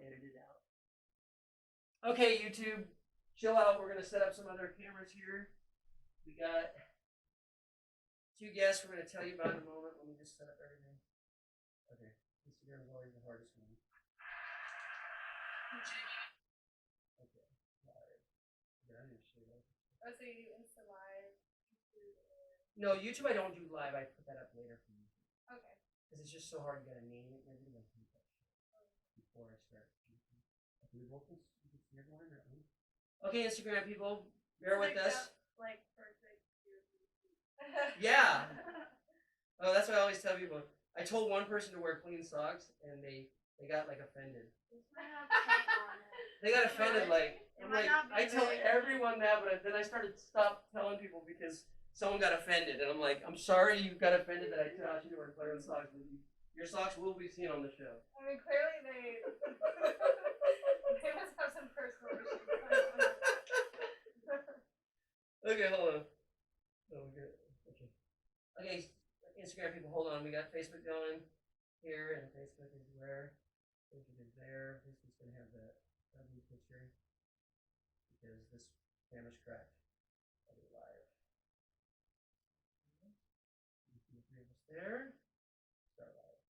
edit it out. Okay, YouTube, chill out. We're gonna set up some other cameras here. We got 2 guests we're gonna tell you about in a moment. Let me just set up everything. Okay, Instagram is always the hardest one. Okay, live. Yeah, I didn't show that. Oh, so you do Insta Live, YouTube, or... No, YouTube I don't do live. I put that up later for YouTube. Okay. Because it's just so hard. You gotta name it and everything. Before I start. Okay, we both can see everyone. Okay, Instagram people, bear with us. Like perfect. Yeah. Oh, that's what I always tell people. I told one person to wear clean socks, and they got like offended. They got offended, like I'm like I tell everyone that, but then I started stop telling people because someone got offended, and I'm like, I'm sorry you got offended that I tell you to wear clean socks. Your socks will be seen on the show. I mean, clearly they must have some personal issues. Okay, hold on. Oh, good. Okay. Okay, Instagram people, hold on. We got Facebook going here, and Facebook is where? Facebook is there. Facebook's going to have that ugly picture because this camera's cracked. I'll be live. You see the 3 of us there. Start live.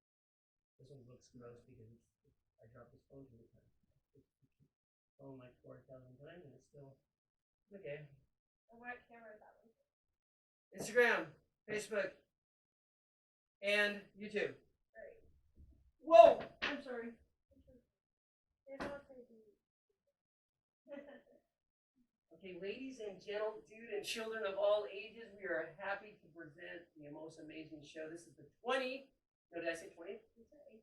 This one looks gross because I dropped this phone 2 times. Phone like 4,000 times, and it's still okay. What camera is that one? Instagram, Facebook, and YouTube. Great. Whoa! I'm sorry. Okay, ladies and gentlemen, dude and children of all ages, we are happy to present the most amazing show. This is the 20th. No, did I say 20th?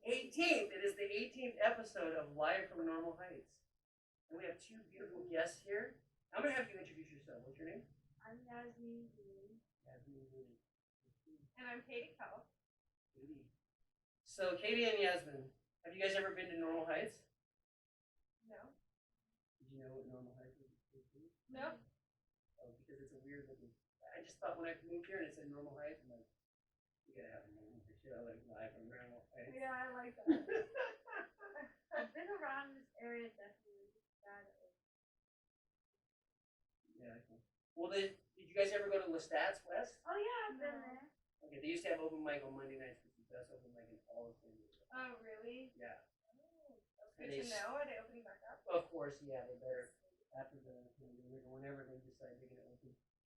18th. It is the 18th episode of Live from Normal Heights. And we have 2 beautiful guests here. I'm going to have you introduce yourself. What's your name? I'm Yasmin. Yasmin. And I'm Katie Cole. Katie. So, Katie and Yasmin, have you guys ever been to Normal Heights? No. Did you know what Normal Heights is? No. Oh, because it's a weird looking. I just thought when I moved here and it said Normal Heights, I'm like, you gotta have a name for shit. I like Live from Normal Heights. Yeah, I like that. I've been around this area definitely. Yeah, cool. Well, did you guys ever go to Lestat's West? Oh yeah, I've been there. Okay, they used to have open mic on Monday nights, which is the best open mic in all of San Diego. Oh really? Yeah. Oh, that's good to know. Are they opening back up? Of course, yeah, they better after the pandemic or whenever they decide they're gonna open.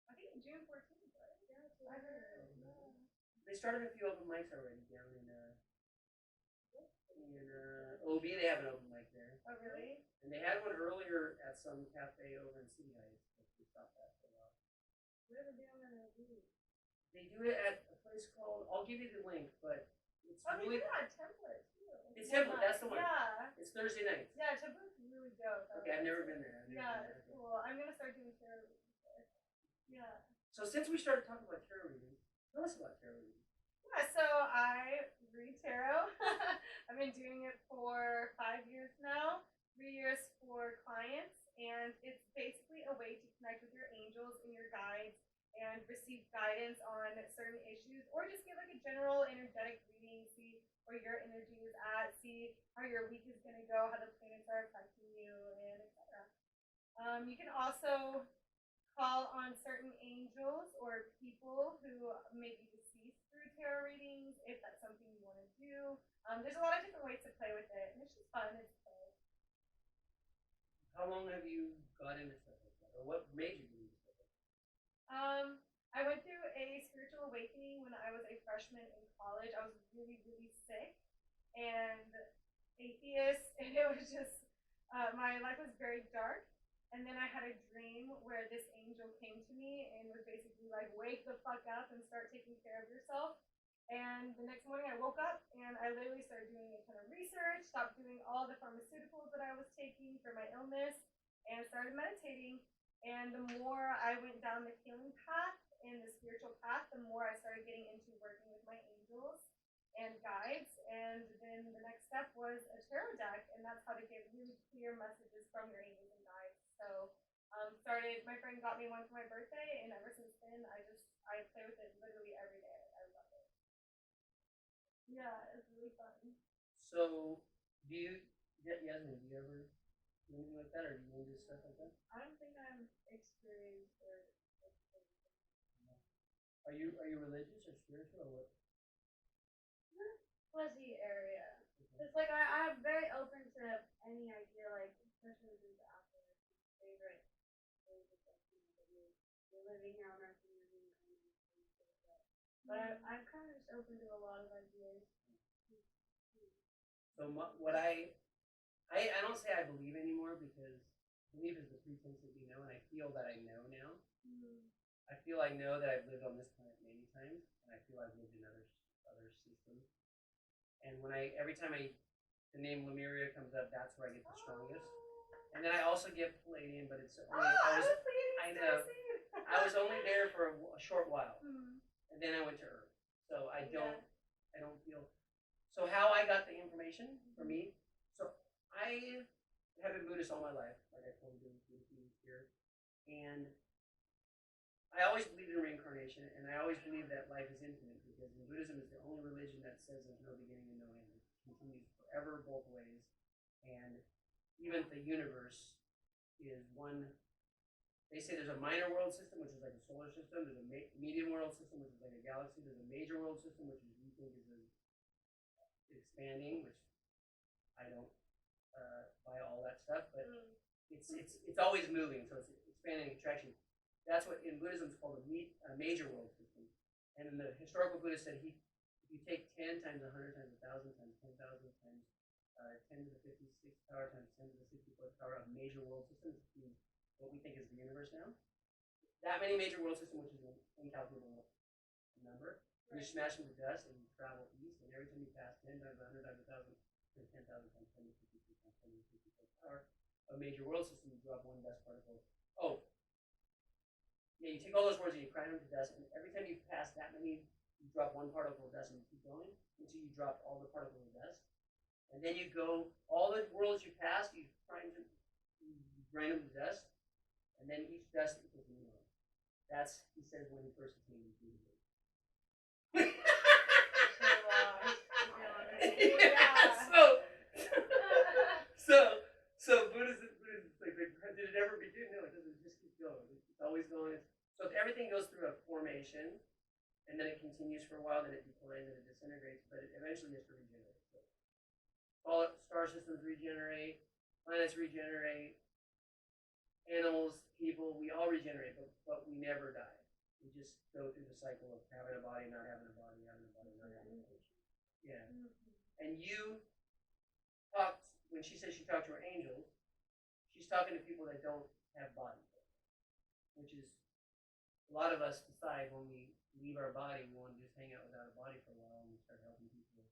I think June 14th, right? Yeah, I heard. No. They started a few open mics already down in OB. They have an open mic there. Oh really? And they had one earlier at some cafe over in City Heights, but we stopped that for a while. Where are they doing in OB? They do it at a place called, I'll give you the link, but it's really. They do it at Template too. It's Template, that's the one. Yeah. It's Thursday nights. Yeah, Template's really dope. Okay, I've never been there. It's cool. I'm gonna start doing tarot readings there. Yeah. So since we started talking about tarot readings, tell us about tarot readings. Yeah, so I read tarot. I've been doing it for 5 years now, 3 years for clients, and it's basically a way to connect with your angels and your guides and receive guidance on certain issues, or just get like a general energetic reading, see where your energy is at, see how your week is going to go, how the planets are affecting you, and etc. You can also call on certain angels or people who may be deceased through tarot readings if that's something you want to do. There's a lot of different ways to play with it, and it's just fun. It's play. How long have you got into stuff like that, or what made you do stuff like that? I went through a spiritual awakening when I was a freshman in college. I was really, really sick and atheist, and it was just my life was very dark. And then I had a dream where this angel came to me and was basically like, wake the fuck up and start taking care of yourself. And the next morning I woke up and I literally started doing a ton of research, stopped doing all the pharmaceuticals that I was taking for my illness, and started meditating. And the more I went down the healing path and the spiritual path, the more I started getting into working with my angels and guides. And then the next step was a tarot deck, and that's how to get really clear messages from your angels and guides. So my friend got me one for my birthday, and ever since then I play with it literally every day. I love it. Yeah, it's really fun. So do you, Yasmin, do you ever do anything like that, or do you into stuff like that? I don't think I'm experienced or. Are you religious or spiritual or what? Fuzzy area. It's like I'm very open to any idea, like especially with the afterlife. My favorite thing is like you're living here on earth and you're reincarnated. But I'm kind of just open to a lot of ideas. So what I don't say I believe anymore because belief is the pretense that you know, and I feel that I know now. I feel I know that I've lived on this planet many times, and I feel I've lived in other systems. And when every time the name Lemuria comes up, that's where I get the strongest. And then I also get Palladian, but it's only I know I was only there for a short while, and then I went to Earth. So I don't feel. So how I got the information for me? So I have been Buddhist all my life, like I told you here, and I always believed in reincarnation, and I always believed that life is infinite because in Buddhism is the only religion that says there's no beginning and no end. It continues forever both ways, and even the universe is one. They say there's a minor world system, which is like a solar system. There's a medium world system, which is like a galaxy. There's a major world system, which we think is expanding, which I don't buy all that stuff, but it's always moving, so it's expanding contraction. That's what in Buddhism is called a major world system. And in the historical Buddhist said if you take 10 times 100 times 1,000 times 10,000 times 10 to the 56th power times 10 to the 64th power of major world systems, what we think is the universe now. That many major world systems, which is an incalculable number, and you smash them to dust and you travel east, and every time you pass 10 times 100 times 1,000 times 10,000 times 10 to the 56 times 10 to the 64th power of major world system, you drop one dust particle. Oh, yeah, you take all those words and you grind them to dust, and every time you pass that many, you drop one particle of dust and you keep going until you drop all the particles of dust. And then you go, all the worlds you pass, you grind them to dust, and then each dust equals a new one. That's, he says, when he first attained Buddhism. So Buddhism, like, did it ever begin? No, it doesn't. It just keeps going. It's always going. So if everything goes through a formation, and then it continues for a while, then it declines and it disintegrates, but it eventually has to regenerate. So all star systems regenerate, planets regenerate, animals, people, we all regenerate, but we never die. We just go through the cycle of having a body, not having a body, having a body, not having a body. Yeah. And you talked, when she says she talked to her angels, she's talking to people that don't have bodies, which is a lot of us decide when we leave our body, we want to just hang out without a body for a while, and we start helping people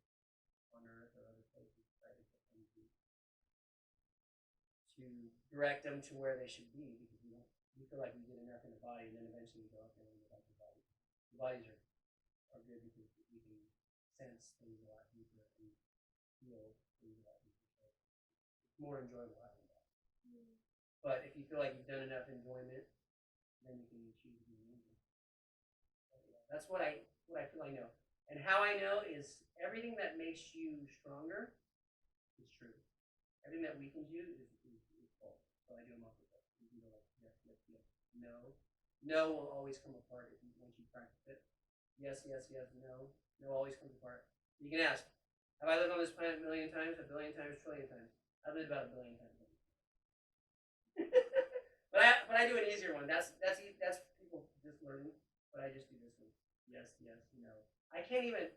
on Earth or other places, try to get them to direct them to where they should be, because we feel like we get enough in the body, and then eventually we go up there and we get out the body. The bodies are good because we can sense things a lot deeper and feel things a lot deeper. So it's more enjoyable having that. But if you feel like you've done enough enjoyment, then you can choose to be an angel. That's what I feel I know. And how I know is everything that makes you stronger is true. Everything that weakens you is false. So I do them off with that. You know, like yes, yes, yes. No. No will always come apart once you practice it. Yes, yes, yes, no. No always comes apart. You can ask, have I lived on this planet a million times, a billion times, trillion times? I've lived about a billion times. but I do an easier one. That's people just learning, but I just do this one. Yes, yes, no. I can't even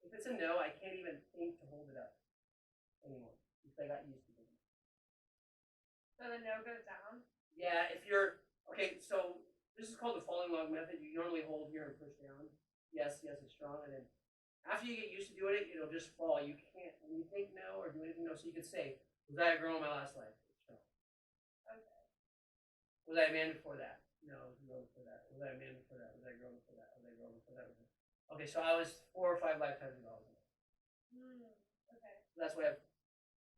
if it's a no, I can't even think to hold it up anymore because I got used to it. So the no goes down? Yeah, if you're okay, so this is called the falling log method. You normally hold here and push down. Yes, yes, it's strong, and then after you get used to doing it, it'll just fall. You can't when you think no or do anything no. So you could say, was I a girl in my last life? It's strong. Okay. Was I a man before that? No, I was a girl before that. Was I a man before that? Was I a girl before that? Was I a girl before that? Okay, so I was 4 or 5 lifetimes ago. Okay. So that's why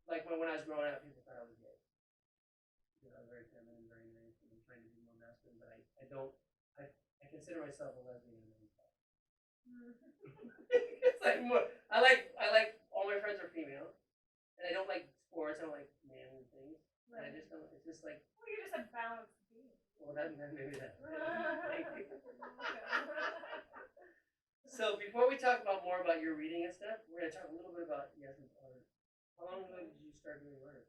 like when I was growing up, people thought I was gay. You know, I was very feminine, very nice, and I'm trying to be more masculine, but I don't. I consider myself a lesbian in many stuff. It's like more. I like all my friends are female, And I don't like sports. I don't like manly things. And I Right. just don't. It's just like, Well, you're just a balanced being. well, that maybe that. Thank you. Okay. So before we talk about more about your reading and stuff, we're gonna talk a little bit about Yasmin's art. How long ago did you start doing art?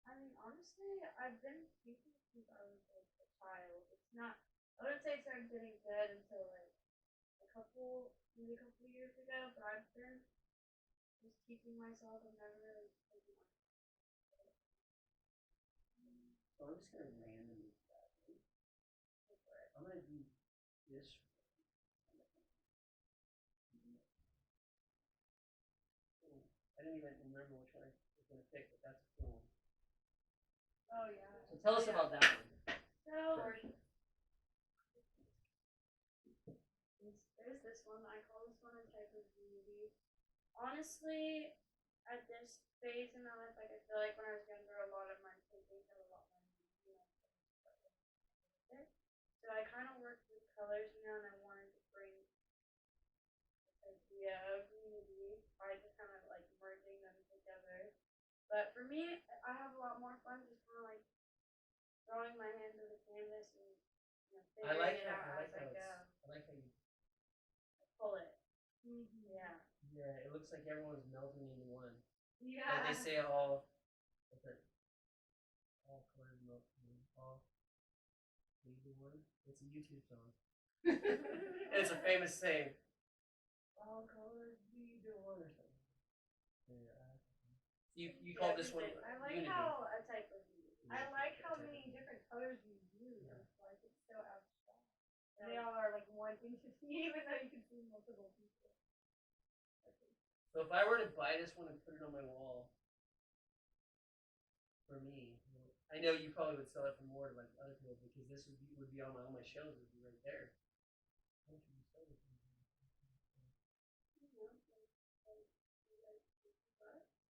I mean, honestly, I've been painting since I was like a child. It's not. I wouldn't say it started getting good until like maybe a couple years ago. But I've been just teaching myself. I've never really taken myself. So I'm just gonna randomly do that. I'm gonna do this. I didn't even remember which one I was gonna pick, but that's a cool one. Oh yeah. So tell us about that one. So there's this one. I call this one a type of beauty. Honestly, at this phase in my life, like I feel like when I was younger, a lot of my paintings had a lot more meaning. So I kind of worked with colors, and I wanted to bring this idea of unity by just kind of like merging them together. But for me, I have a lot more fun just kind of like throwing my hand to the canvas and I figuring like it how out I like as how I go. I like how you. Pull it. Mm-hmm. Yeah. Yeah, it looks like everyone's melting into one. Yeah. Like they say all. What's it? All colors melt into all. Lead to one. It's a YouTube song. It's a famous saying. All colors lead to one or something. Yeah. You call this one I like unity. how a type of beauty. I like how many different colors you use. Like it's so abstract. They all are like one entity, even though you can see multiple people. So if I were to buy this one and put it on my wall, for me, I know you probably would sell it for more to like other people because this would be on all my shelves. Would be right there. How much would you sell it for?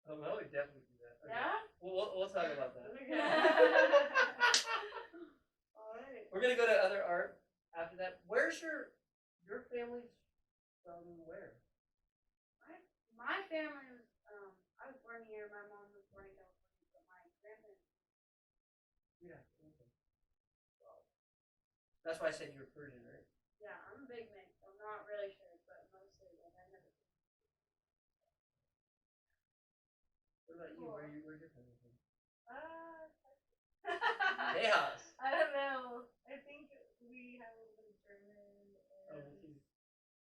Oh, well, we definitely do that. Okay. Yeah? We'll talk about that. All right. We're gonna go to other art after that. Where's your family's from? Where? My family was I was born here. My mom was born in California, but my grandparents. Yeah. Okay. Wow. That's why I said you were Persian, right? Yeah, I'm a big mix. I'm not really sure, but mostly like I never. What about you? Cool. Where's your family from? Tejas. I don't know. I think we have a little bit of German Oh, me too.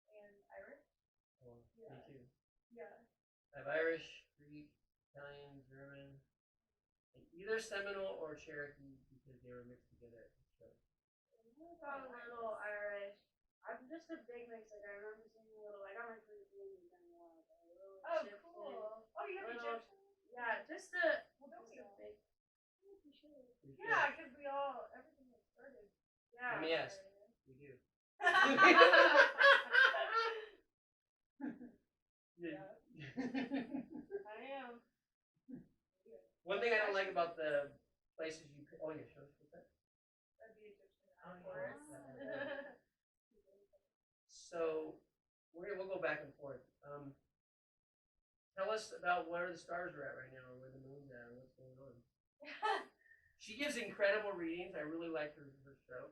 and Irish. Oh, Yeah. me too. Yeah. I have Irish, Greek, Italian, German, and either Seminole or Cherokee because they were mixed together. So. Got a little Irish. I'm just a big mix. Like I remember seeing a little. I got my first baby and a little. Oh, Egyptian. cool. Oh, you have Little- Egyptian? Yeah, just a. Well, don't we just a all? big. Yeah, because we all, everything that started. Yeah. Let me ask. We do. Yeah. I am. One thing I don't like about the places you pick. Oh yeah, show us what's that? That'd be Egyptian, Oh, of yeah. course. So we'll go back and forth. Tell us about where the stars are at right now, or where the moon's at, or what's going on. She gives incredible readings. I really like her show.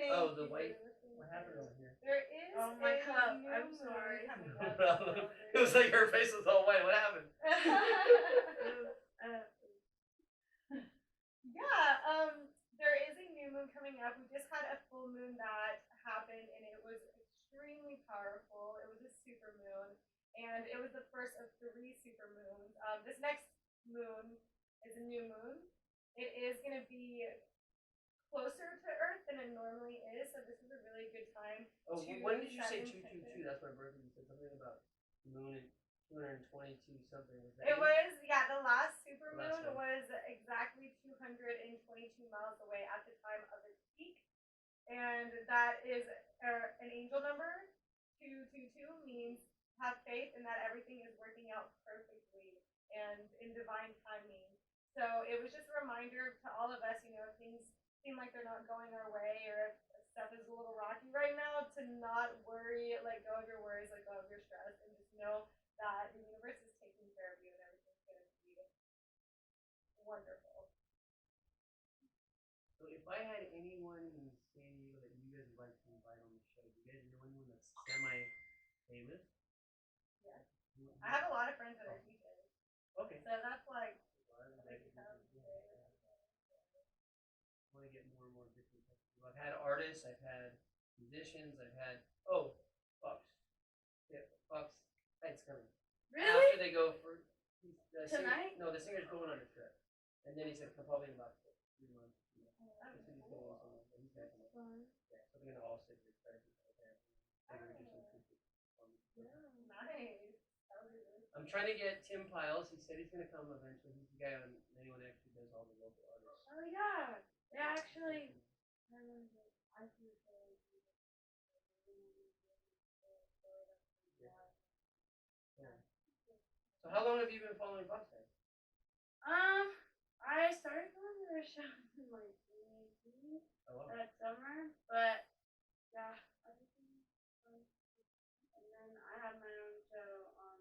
Oh, the white. What happened over here? There is Oh my a cup. new I'm moon sorry. coming No up. problem. It was like her face was all white. What happened? Yeah, there is a new moon coming up. We just had a full moon that happened and it was extremely powerful. It was a super moon and it was the first of 3 super moons. This next moon is a new moon. It is going to be closer to Earth than it normally is, so this is a really good time. Oh, to when did you say set 222? intention. That's my birthday. You said something about the moon and 222 something. Was that It was, yeah, the last super The last moon one. was exactly 222 miles away at the time of its peak. And that is an angel number. 222 means have faith in that everything is working out perfectly and in divine timing. So it was just a reminder to all of us, you know, if things seem like they're not going our way or if stuff is a little rocky right now, to not worry, let go of your worries, let go of your stress, and just know that the universe is taking care wonderful. So if I had anyone in San Diego that you guys would like to invite on the show, do you guys know anyone that's semi-famous? Yes. I have a lot of friends that are DJs. Okay. So that's like Well, I a would big like to town. I want to get more and more different types of people. I've had artists, I've had musicians, I've had Bucks. Yeah, Bucks. It's coming. Really? After they go for the Tonight? no, the singer's going on a trip, and then he said probably in about 3 months. You know. Oh, He said he's cool. going somewhere. He's back in Fun. Yeah, so they're gonna all sit here try to do that. They're gonna do some acoustic performance. Nice. That would be really I'm trying to get Tim Piles. He said he's gonna come eventually. He's the guy on anyone actually does all the local artists. Oh yeah. Yeah, actually, I remember I flew for So how long have you been following Bucks then? I started going to their shows in like 2018 Oh, wow. that summer, but yeah, everything. And then I had my own show on.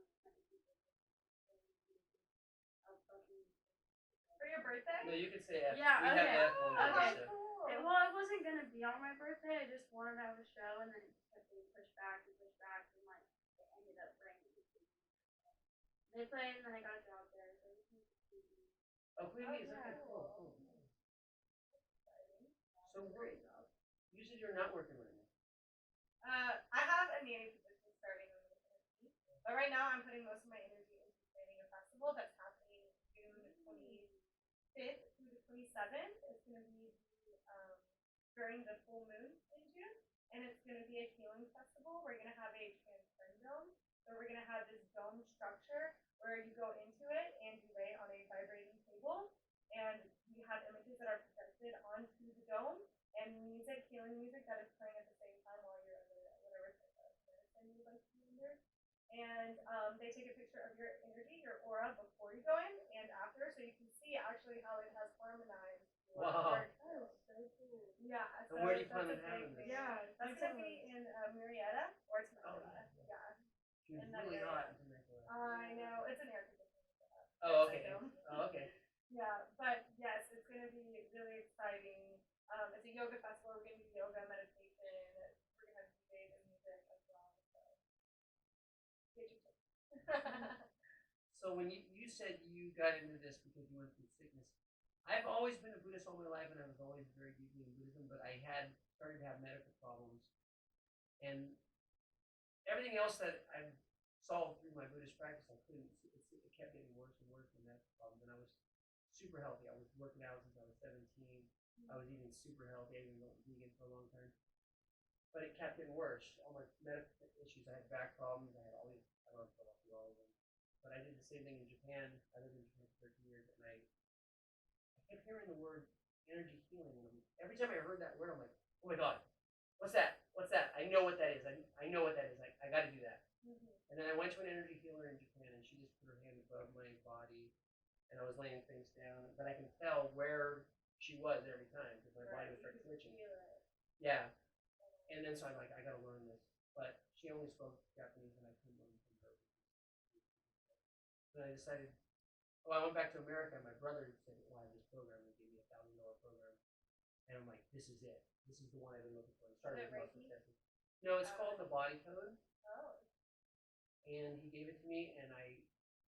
For your birthday? No, you could say F. Yeah, We have okay. the F one Okay. stuff. Cool. Well, it wasn't gonna be on my birthday. I just wanted to have a show, and then it kept being pushed back and like it ended up bringing. They played, and then I got a job there. So it was Oh, Queenie, is yeah. okay. Cool, cool. So great job. you said you're not working right now. I have a nanny position starting on the 17th, but right now I'm putting most of my energy into planning a festival that's happening June 25th through the 27th. It's going to be during the full moon in June, and it's going to be a healing festival. We're going to have a transcend dome, so we're going to have this dome structure where you go into it and you lay on a vibrating table, and we have images that are projected onto the dome, and music, healing music that is playing at the same time while you're under whatever type of medicine you would like to be under. And they take a picture of your energy, your aura before you go in and after, so you can see actually how it has harmonized. your Wow. work. Oh, so cool. Yeah. And where do you plan that's on a big having this? thing. Yeah, That's gonna be in Marietta or Temecula. Oh, Yeah. She was In that really area. hot in Temecula. I know it's an air conditioning. Oh, okay. Dome. Oh, okay. Yeah, but yes, it's going to be really exciting. It's a yoga festival. We're going to do yoga, meditation. We're going to have DJs and music as well. So, get your tickets. So when you said you got into this because you went through sickness, I've always been a Buddhist all my life, and I was always very deeply in Buddhism, but I had started to have medical problems, and everything else that I solved through my Buddhist practice, I couldn't. It kept getting worse and worse from medical problems, and I was super healthy. I was working out since I was 17. I was eating super healthy. I even went vegan for a long time, but it kept getting worse. All my medical issues. I had back problems. I had all these. I don't know if I'll do all of them. But I did the same thing in Japan. I lived in Japan for 13 years, and I kept hearing the word energy healing. And every time I heard that word, I'm like, oh my God, what's that? What's that? I know what that is. I know what that is. I got to do that. And then I went to an energy healer in Japan, and she just put her hand above my body, and I was laying things down, but I can tell where she was every time because my body would start twitching. Yeah. And then so I'm like, I got to learn this. But she only spoke Japanese, and I couldn't learn from her. Then I decided, I went back to America, and my brother said, well, I have this program. He gave me $1,000 program. And I'm like, this is it. This is the one I've been looking for. I started with muscle testing. No, it's called the Body Code. Oh. And he gave it to me, and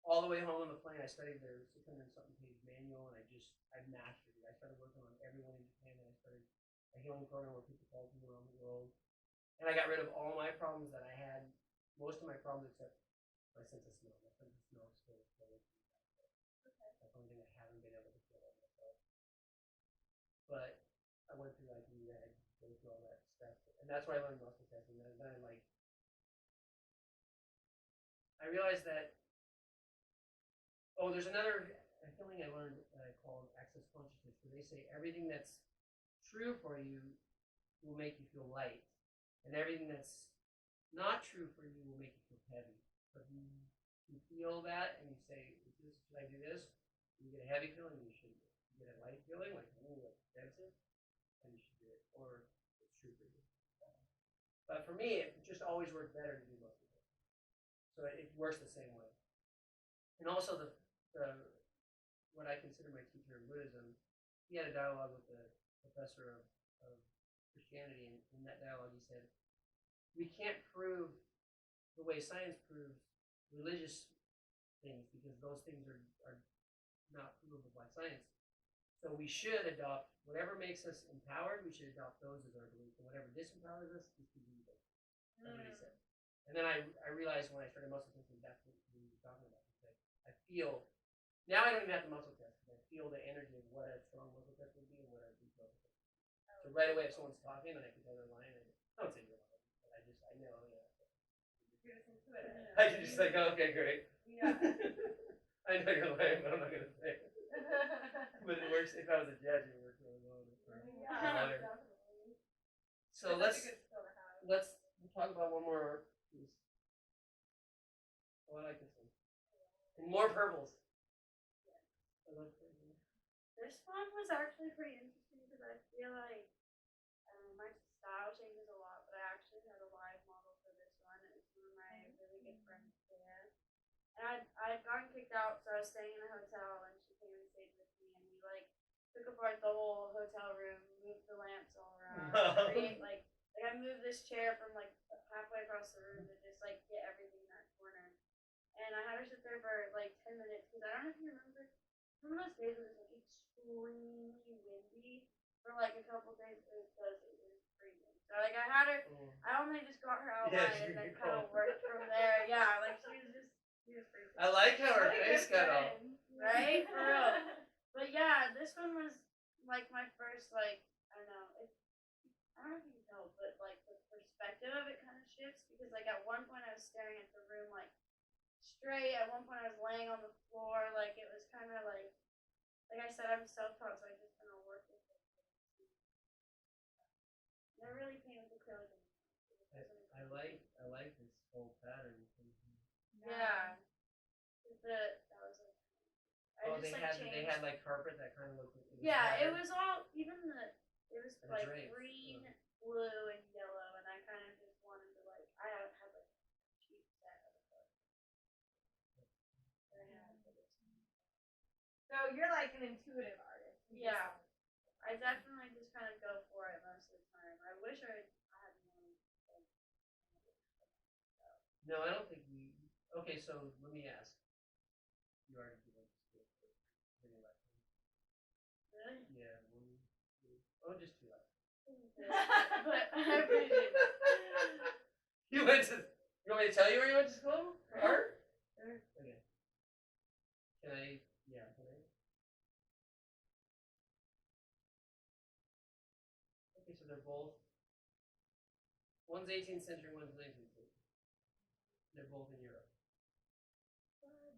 all the way home on the plane, I studied their 600 something page manual, and I mastered it. I started working on everyone in Japan, and I started a healing program where people called from around the world. And I got rid of all my problems that I had, most of my problems except my sense of smell. My sense of smell is still okay. That's the only thing I haven't been able to feel on myself. But I went through IQ, I had to go through all that stuff. And that's why I learned muscle testing. And then I realized that, there's another feeling I learned called access consciousness, where they say everything that's true for you will make you feel light, and everything that's not true for you will make you feel heavy. So if you feel that and you say, should I do this? You get a heavy feeling, you should. You get a light feeling, like, ooh, that's expensive, and you should do it, or it's true for you. But for me, it just always worked better to do muscle testing. So it works the same way. And also what I consider my teacher in Buddhism, he had a dialogue with the professor of Christianity, and in that dialogue he said, we can't prove the way science proves religious things because those things are not provable by science. So we should adopt whatever makes us empowered, we should adopt those as our belief, and whatever disempowers us is to leave it. That's what he said. And then I realized when I started muscle testing, that's what we were talking about. I feel, now I don't even have to muscle test, because I feel the energy of what a strong muscle test would be and what a weak muscle test would be. So right away, if someone's talking and I can tell they're lying, I don't say you're lying, but I know, yeah. You're just intuitive. I can just like, oh, okay, great. Yeah. I know you're lying, but I'm not gonna say it. But it works. If I was a judge, it would work really well. Yeah, definitely. So That's a good skill to have. let's talk about one more piece. Oh, I like this one. And more purples. I love purple. This one was actually pretty interesting because I feel like my style changes a lot, but I actually had a live model for this one. It was one of my really good friends there. And I'd gotten kicked out, so I was staying in a hotel, and she came and stayed with me, and we like took apart the whole hotel room, moved the lamps all around, create like I moved this chair from like halfway across the room to just like get everything in that corner. And I had her sit there for like 10 minutes because I don't know if you remember those days when it was like extremely windy for like a couple days. It was freezing. So like I had her, I only just got her outline and then kind of worked from there. Yeah, like she was freezing. I like how her face got off. Right? For real. But yeah, this one was like my first like I don't know if I don't know if you can tell, but like the perspective of it kind of shifts because like at one point I was staring at the room like straight. At one point I was laying on the floor. Like it was kind of like I said, I'm self-taught, so I just kind of work with it. And I really paint with acrylic. I like this whole pattern. Yeah. That was like. They had like carpet that kind of looked. Yeah, it was all even it was And like drapes, green, blue, and yellow, and I kind of just wanted to like I had like a cheap set of the colors. So you're like an intuitive artist. Yeah. I definitely just kind of go for it most of the time. I wish I had more. No, I don't think we. Okay, so let me ask. You already did it. Really? Yeah, one, two. Oh, just two left. But I appreciate it. You went to. You want me to tell you where you went to school? For art? Sure. Okay. Can I? Yeah. Can I? Okay, so they're both. One's 18th century, one's 19th century. They're both in Europe.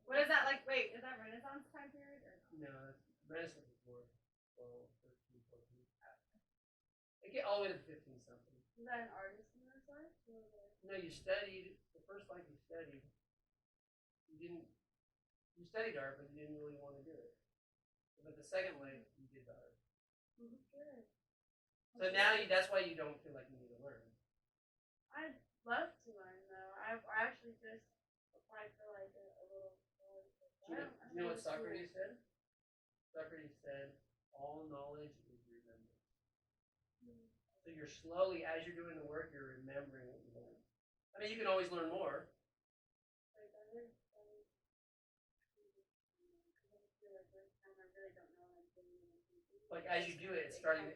What is that like? Wait, is that Renaissance time period or no? No, that's Renaissance is more 12, 13, 14. They get all the way to 15 something. Is that an artist in that side? No, you studied the first life you studied. You studied art, but you didn't really want to do it. But the second life you did the art. Good. So now that's why you don't feel like you need to learn. I'd love to learn though. I actually just applied for like a little. You know what Socrates said? Socrates said, all knowledge is remembered. So you're slowly, as you're doing the work, you're remembering what you learned. I mean, you can always learn more. Like as you do it, it's starting.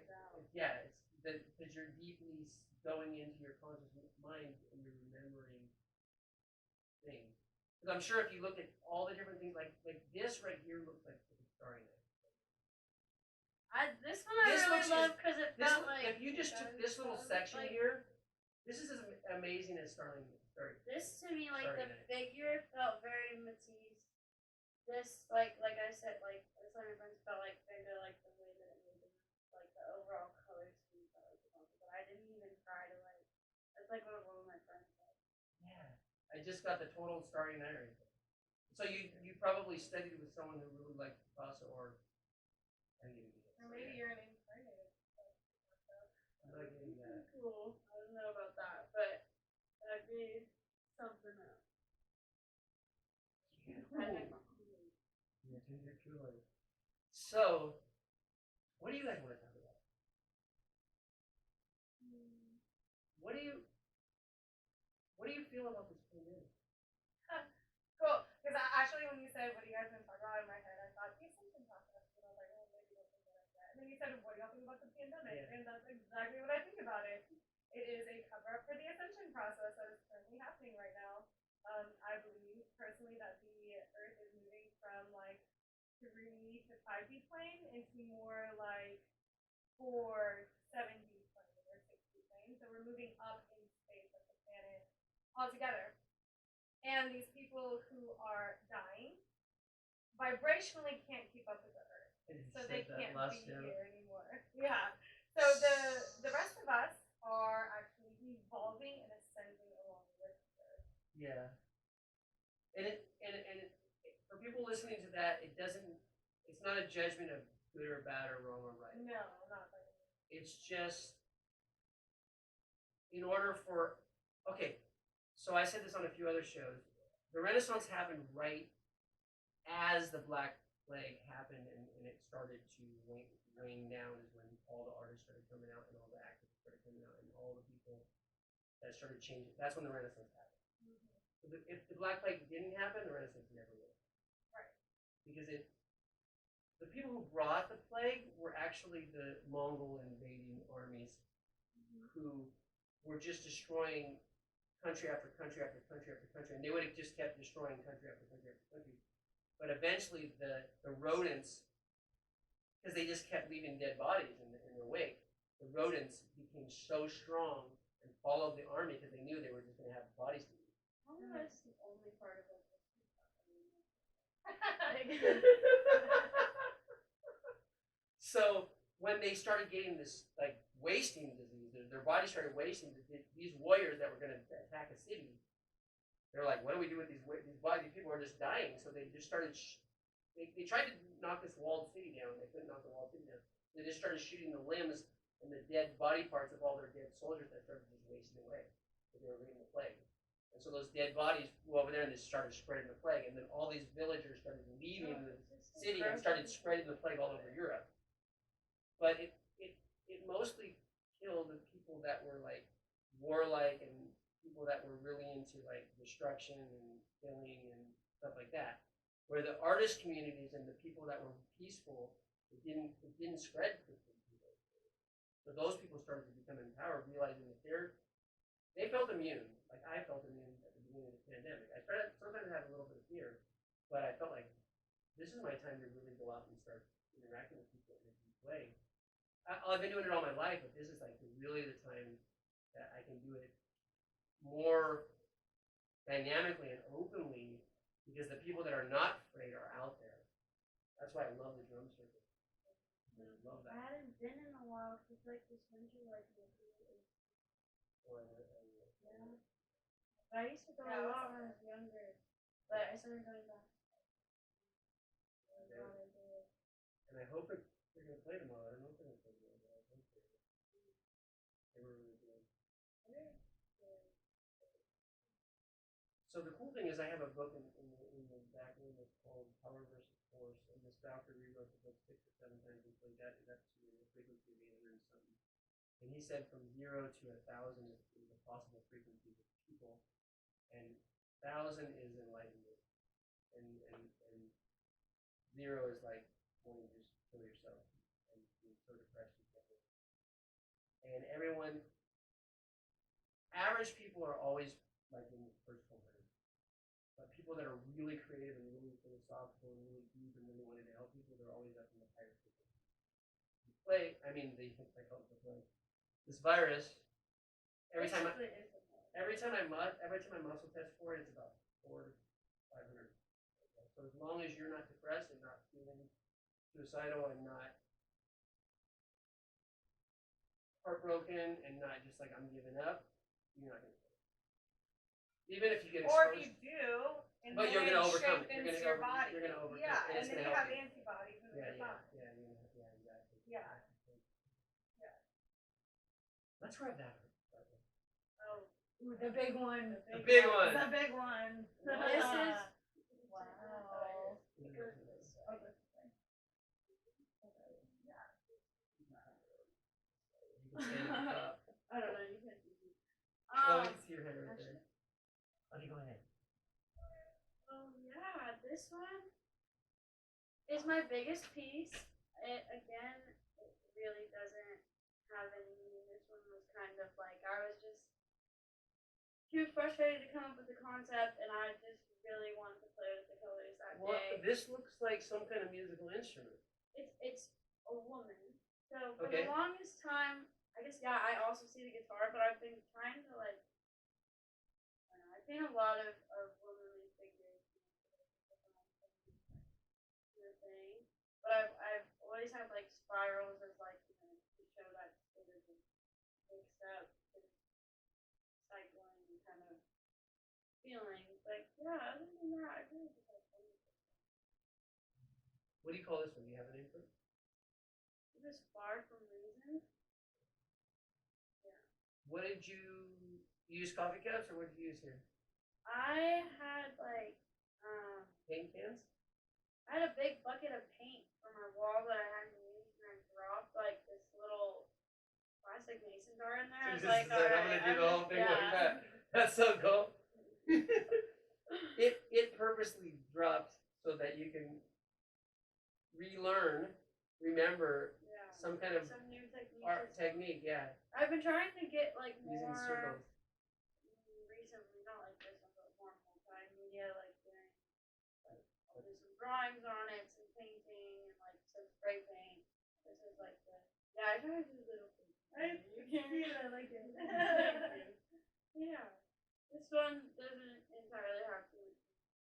Yeah, it's because you're deeply going into your conscious mind and you're remembering things. Because I'm sure if you look at all the different things, like this right here looks like a starry night. This one I really love because it felt like. If you just took this little section here, this is as amazing as starry. This to me, like the figure felt very Matisse. This, like I said, like some of my friends felt like Figure, like the way that it made them, like the overall color scheme felt like the but I didn't even try to like. That's like what one of my friends said. Yeah, I just got the total starry night right there. So you probably studied with someone who really liked Picasso, or I didn't even Or maybe you're an incarnate. I'm not getting that. Cool. I don't know about that, but that'd be something else. Yeah, drink your Kool-Aid. So, what do you guys want to talk about? What do you feel about this pandemic? Cool. Because actually, when you said, what do you guys been talking about in my head, I thought the ascension process. And I was like, oh, maybe that's something like that. And then you said, what do y'all think about the pandemic? Yeah. And that's exactly what I think about it. It is a cover up for the ascension process that is currently happening right now. I believe personally that the Earth is moving from like 3 to 5D plane into more like 4-7D plane or 6D plane. So we're moving up in space as a planet altogether. And these people who are dying vibrationally can't keep up with the Earth, so they can't be here anymore. Yeah. So the rest of us are actually evolving and ascending along with the Earth. Yeah. And for people listening to that, it's not a judgment of good or bad or wrong or right. No, not like that. It's just in order for, okay, so I said this on a few other shows. The Renaissance happened right as the Black Plague happened, and it started to wane down is when all the artists started coming out and all the activists started coming out and all the people that started changing. That's when the Renaissance happened. So if the Black Plague didn't happen, the Renaissance never would. Right. Because the people who brought the plague were actually the Mongol invading armies who were just destroying country after country after country after country, and they would have just kept destroying country after country after country. But eventually, the rodents, because they just kept leaving dead bodies in their wake, the rodents became so strong and followed the army because they knew they were just going to have bodies to eat. How is that the only part of it? So when they started getting this like wasting disease, their bodies started wasting. These warriors that were going to attack a city, they're like, what do we do with these bodies? These people are just dying. So they just started. They tried to knock this walled city down. They couldn't knock the walled city down. They just started shooting the limbs and the dead body parts of all their dead soldiers that started just wasting away. Because they were bringing the plague. And so those dead bodies flew over there and they started spreading the plague. And then all these villagers started leaving the city and started spreading the plague all over Europe. But it mostly killed the people that were like warlike and people that were really into like destruction and killing and stuff like that. Where the artist communities and the people that were peaceful, it didn't spread to people. So those people started to become empowered, realizing that they felt immune. Like I felt immune at the beginning of the pandemic. I started sometimes have a little bit of fear, but I felt like this is my time to really go out and start interacting with people in a deep way. I've been doing it all my life, but this is like really the time that I can do it more dynamically and openly because the people that are not afraid are out there. That's why I love the drum circle. I love that. I hadn't been in a while because like this winter like yeah. But I used to go a lot when I was younger, but I started going back. And I hope they're going to play tomorrow. I don't know if they're going to play tomorrow, but I hope they will. They were really good. So the cool thing is I have a book in the back room that's called Power versus Force, and this doctor rewrote the book 6 or 7 times and played that up to the frequency of 800 and something. And he said from 0 to 1,000 is a possible frequency of people, and 1,000 is enlightenment, and 0 is like wanting to just kill yourself and being so depressed you can't live. And everyone, average people are always like in the first 100. But people that are really creative and really philosophical and really deep and really wanting to help people, they're always up in the higher frequency. This virus, every time I muscle test for it, it's about 400 to 500. So as long as you're not depressed and not feeling suicidal and not heartbroken and not just like I'm giving up, you're not gonna. Even if you get exposed. Or if you do, and but then you're going to overcome it. strengthens your body. You're going to overcome yeah, it. and then you have antibodies and you're fine. Yeah, exactly. Yeah. Let's grab that. Oh, the big one. The big one. The big one. This is wow. Stand at the top. I don't know. You can't see me. Oh, we can see your head right there. Okay, go ahead. Oh yeah, this one is my biggest piece. Again, it really doesn't have any meaning. This one was kind of like I was just too frustrated to come up with the concept, and I just really wanted to play with the colors that Well, day. this looks like some kind of musical instrument. It's a woman. So for Okay. the longest time, I guess yeah, I also see the guitar, but I've been trying to like I don't know, I've seen a lot of womanly figures kind of thing. But I've always had like spirals as like, you know, to show that sort of mixed up sort of cycling kind of feeling. But yeah, other than that, I really just had fun with it. What do you call this one? Do you have a name for it? It was far from reason. Yeah. What did you use? Coffee cups, or what did you use here? I had like Paint cans? I had a big bucket of paint from my wall that I hadn't used, and I dropped like this little plastic mason jar in there. I was Just like, said, I'm gonna do the whole thing like that. That's so cool. It purposely dropped so that you can relearn, remember Yeah. some kind of Some new art technique. Yeah, I've been trying to get like using more circles. recently, not like this one, but more multimedia, like doing like I'll do some drawings on it, some painting, and like some spray paint. This is like the I try to do little things. You can see it. I like it. Thank you. Yeah, this one doesn't entirely have to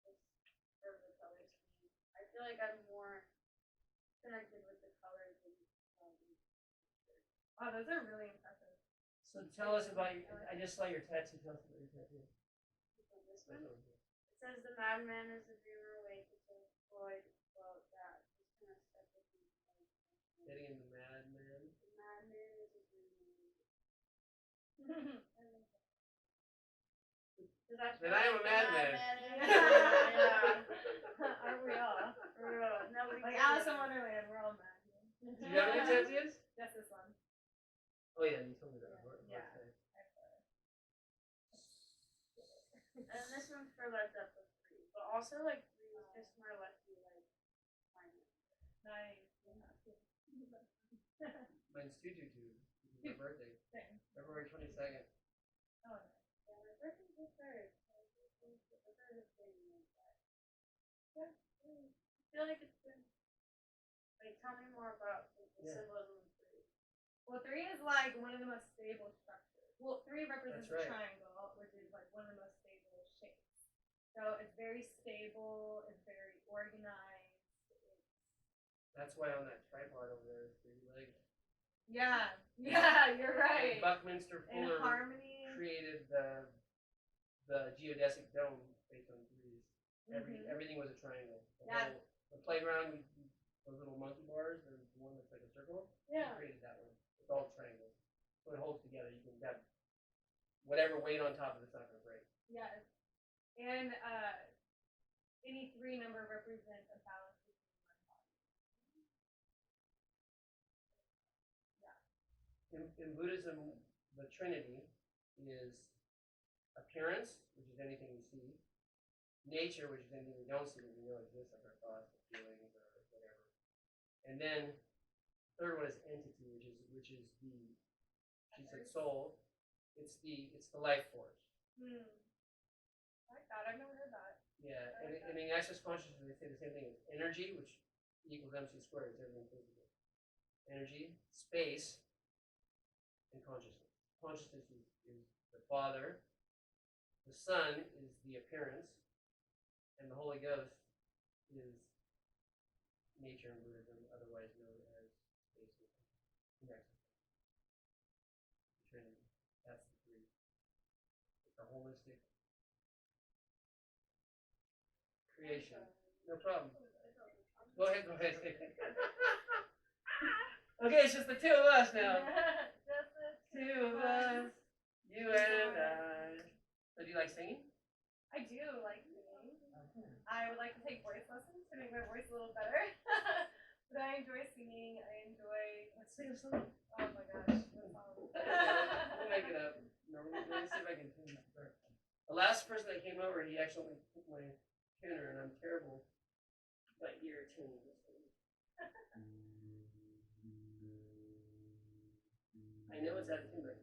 just for the colors for me. I feel like I'm more connected with the colors and Wow, those are really impressive. So tell us about your. I just saw your tattoo. Tell us about your tattoo. this one. It says the madman is the dreamer awake until Floyd quote that just kind of stuck with me. Getting into Madman. The madman is a dreamer awake. Then I am a madman. Yeah. Aren't we all? Nobody Like cares. Alice in Wonderland, we're all mad. Do you have any tattoos? Just this one. Oh yeah, you told me that. Yeah. And this one's for Led Zeppelin 3, but also like 3 is just my lucky like final. Nice. Mine's 222. It's my birthday. Same. February 22nd. Oh, nice. Yeah, my birthday's the 3rd. The 3rd of January. Yeah, I feel like it's been. Wait, tell me more about the symbolism of 3. Well, 3 is like one of the most stable structures. Well, 3 represents That's right. a triangle, which is like one of the most stable shapes. So it's very stable, it's very organized. That's why on that tripod over there is 3 legs. Yeah, you're right. And Buckminster In Fuller harmony. created the geodesic dome based on 3s. Everything was a triangle. The playground, those little monkey bars, there's one that's like a circle. Yeah. He created that one. It's all triangles. So it holds together. You can have whatever weight on top of it's not going to break. Yes. And any 3 number represents a balance between one body. Yeah. In Buddhism, the Trinity is appearance, which is anything we see, nature, which is anything we don't see but we know exists, like our thoughts, or feelings, or whatever. And then the third one is entity, which is the she said soul. It's the life force. I like that. I've never heard that. Yeah, and in access consciousness they say the same thing as energy, which equals MC squared, it's everything physical. Energy, space, and consciousness. Consciousness is the Father, the Son is the appearance, and the Holy Ghost is nature in Buddhism, otherwise known as space and access. Trinity. That's the 3. It's a holistic creation. No problem. Go ahead. Okay, it's just the 2 of us now. Just the 2 of us, you and I. So do you like singing? I do like singing. I would like to take voice lessons to make my voice a little better. But I enjoy singing. I enjoy. Let's sing a song. Oh my gosh. What song? last person that came over, he actually took my tuner, and I'm terrible by ear tuning this thing. I know it's out of tune, but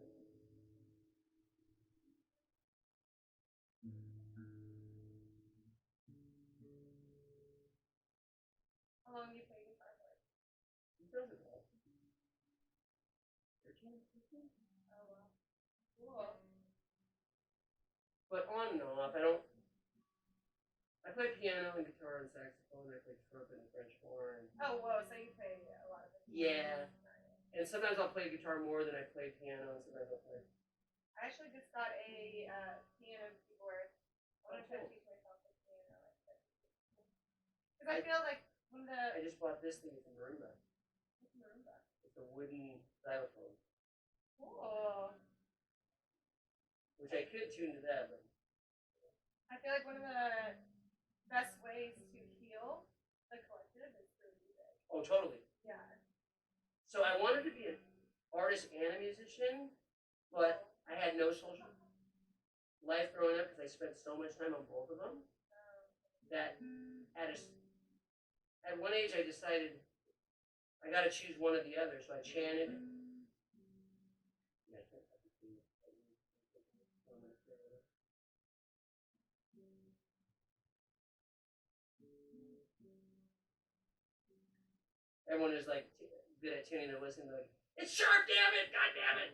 How long do you play guitar for? he does it all. 13, 15? Oh wow. Cool. But on and off, I play piano and guitar and saxophone, I play trumpet and French horn. Oh whoa, so you play a lot of it. Yeah. And sometimes I'll play guitar more than I play piano, and sometimes I'll play. I actually just got a piano keyboard. I want to try to cool. teach myself the piano. Because I feel like when I the just bought this thing from Marimba. marimba. It's a wooden xylophone, Cool. which I could tune to that, but I feel like one of the best ways to heal the collective is through music. oh, totally. Yeah. So I wanted to be an artist and a musician, but I had no social life growing up because I spent so much time on both of them that at one age I decided I got to choose one or the other. So I chanted. Yeah, I can't fucking see it. Everyone is like good at tuning and listening. Like, it's sharp, damn it, god damn it.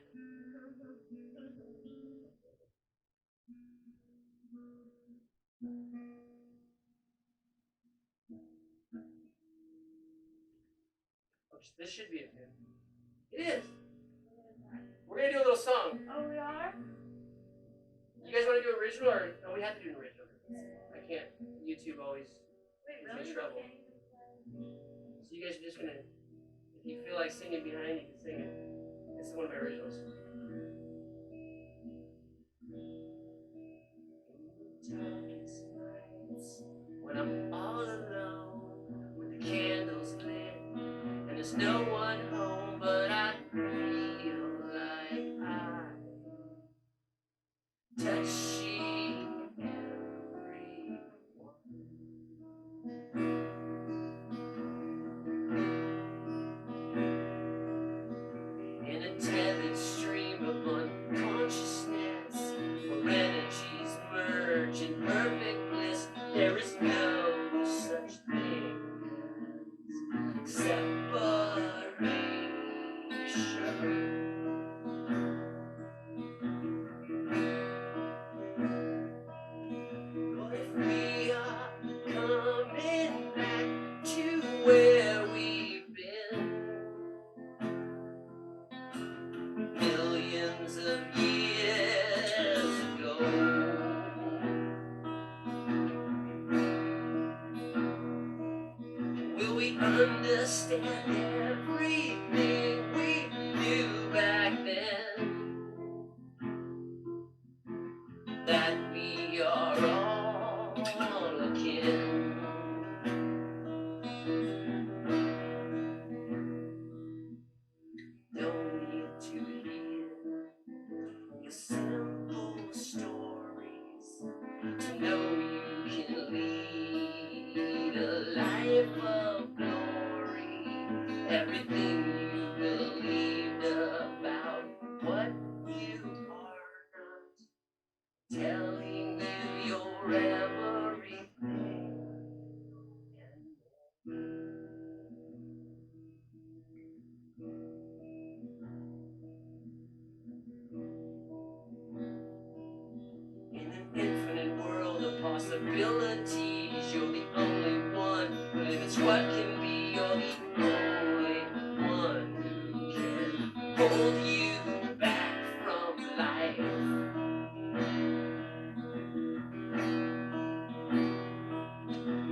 Oh, this should be a tune. It is. We're gonna do a little song. Oh, we are? You guys want to do original or no? We have to do an original. I can't. YouTube always Wait, gives me really? trouble. Can't even play? So you guys are just gonna, if you feel like singing behind, you can sing it. This is one of my originals. Darkest nights, when I'm all alone, with the candles lit, and there's no one home, but I feel like I touching everyone. In a tethered stream of unconsciousness, where energies merge in perfect bliss, there is no such thing as separation. But if we are coming back to where we've been millions of years ago, will we understand everything we knew back then? That we are all akin. Don't need to hear your simple stories to know you can lead a life of glory. Everything you believed about what you are not, telling you your everything. In an infinite world of possibilities, you're the only one who limits what can be. You're the only one who can hold you back from life.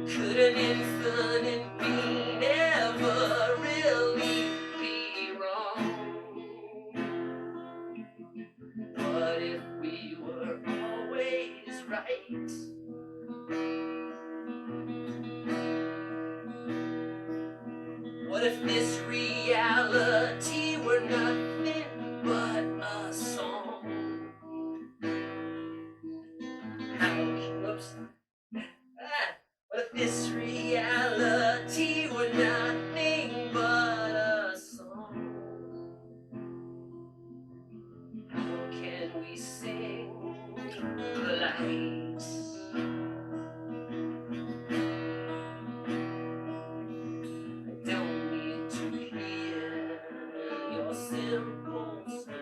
Could an infinite being ever really be wrong? What if we were always right? What if this reality were nothing but a song? reality, we're nothing but a song. How can we sing the lights? I don't need to hear your simple story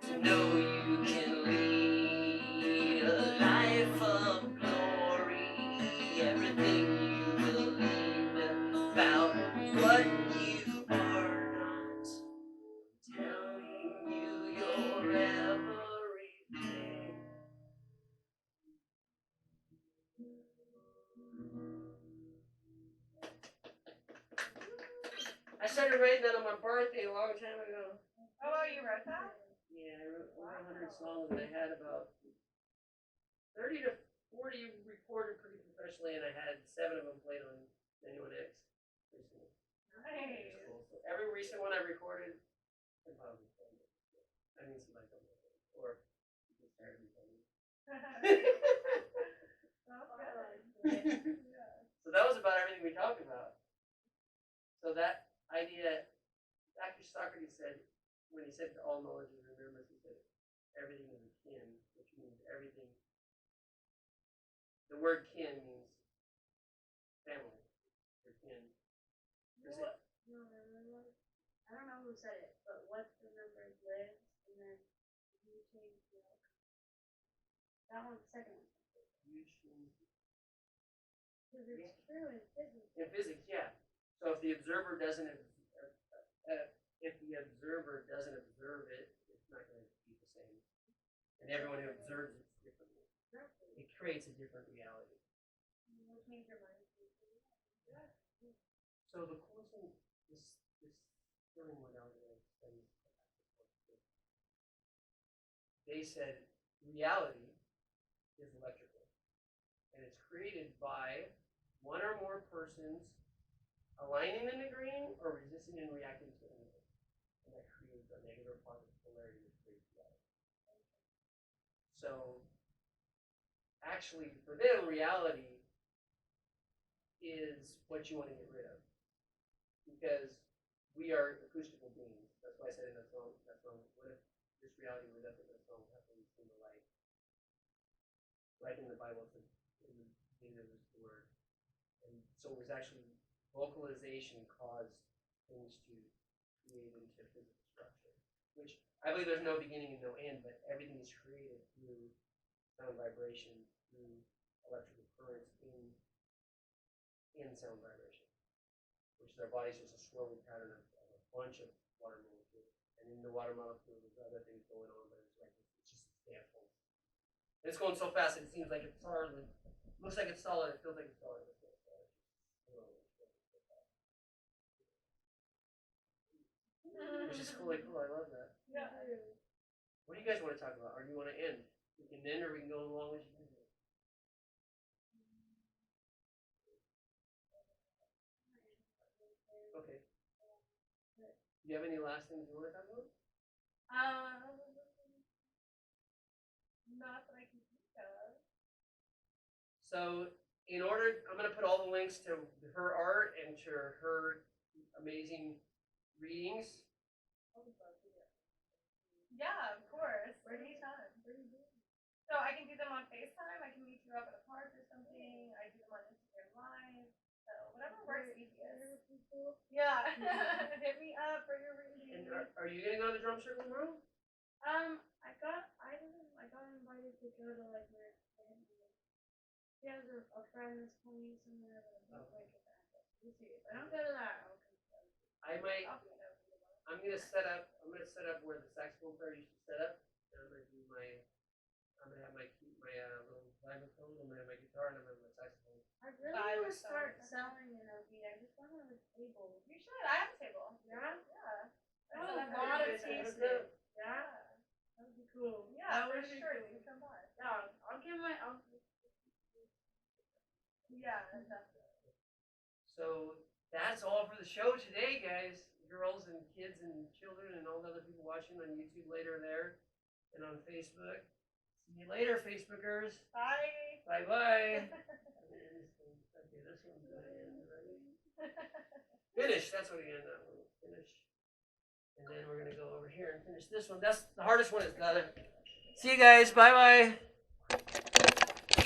to know you can lead a life of glory. Everything you believe about what you are not, telling you your everything. I started writing that on my birthday a long time ago. Oh, wow, you wrote that? Yeah, I wrote over 100 songs, and I had about 30 to 40 recorded pretty professionally, and I had 7 of them played on 91X recently. Nice. Cool. So every recent one I recorded, I probably played it. I mean, somebody told me, or just tired of me telling me. Yeah. So that was about everything we talked about. So that idea, Dr. Socrates said, when he said all knowledge is remembrance, he said everything is akin, which means everything. The word kin means family, or kin. Is it? No, I don't know who said it, but what's remembered lives, and then you change the outcome. That one's the second one. Because it's true in physics. In physics, yeah. So if the observer doesn't, if the observer doesn't observe it, it's not going to be the same. And everyone who observes it differently. It creates a different reality. Which means your mind is So the coolest thing, this healing modality I studied, they said reality is electrical, and it's created by one or more persons aligning and agreeing or resisting and reacting to anything, and that creates a negative or positive polarity that creates reality. So actually, for them, reality is what you want to get rid of, because we are acoustical beings. That's why I said in that song, what if this reality were nothing but a song, how can we sing the light? Like in the Bible, it's in the beginning of this word. And so it was actually vocalization caused things to create into physical structure, which I believe there's no beginning and no end, but everything is created through sound vibration, through electrical currents in sound vibration, which is our body's just a swirling pattern of a bunch of water molecules. And in the water molecules, there's other things going on, but it's like it's just examples. It's going so fast it seems like it's solid. Looks like it's solid. It feels like it's solid. Which is really cool. I love that. Yeah. What do you guys want to talk about? Or do you want to end? We can end, or we can go as long as you can do. Okay. Do you have any last things you want to talk about? Not that I can think of. So, in order, I'm going to put all the links to her art and to her amazing readings. Yeah, of course. Anytime. So I can do them on FaceTime. I can meet you up at a park or something. I do them on Instagram Live. So whatever works easiest. Yeah. Hit me up for your reading. And are you going to go to the drum circle tomorrow? I got invited to go to like my she has a friend that's coming somewhere, but I'm not like at that. We'll see. If I don't go to that, I'll come to that. I might. I'm gonna set up where the saxophone player used to set up, and I'm gonna have my little vibraphone. I'm gonna have my guitar, and I'm gonna have my saxophone. I really want to start selling an OB. I just don't have a table. You should. I have a table. Yeah? Yeah. I have a lot of tasting. Yeah? That would be cool. Yeah, for would be sure. cool. You can come by. Yeah, I'll give my. Yeah, definitely. So that's all for the show today, guys, girls, and kids, and children, and all the other people watching on YouTube later there, and on Facebook. See you later, Facebookers. Bye. Bye bye. Finish, that's what again, finish. And then we're gonna go over here and finish this one. That's the hardest one is the other. See you guys, bye bye.